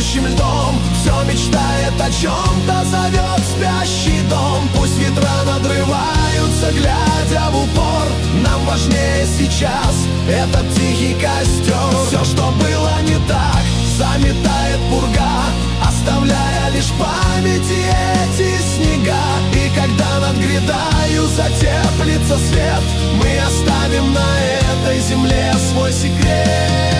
тающим льдом. Все мечтает о чем-то, зовет спящий дом. Пусть ветра надрываются, глядя в упор, нам важнее сейчас этот тихий костер. Все, что было не так, заметает пурга, оставляя лишь памяти эти снега. И когда над грядою затеплится свет, мы оставим на этой земле свой секрет.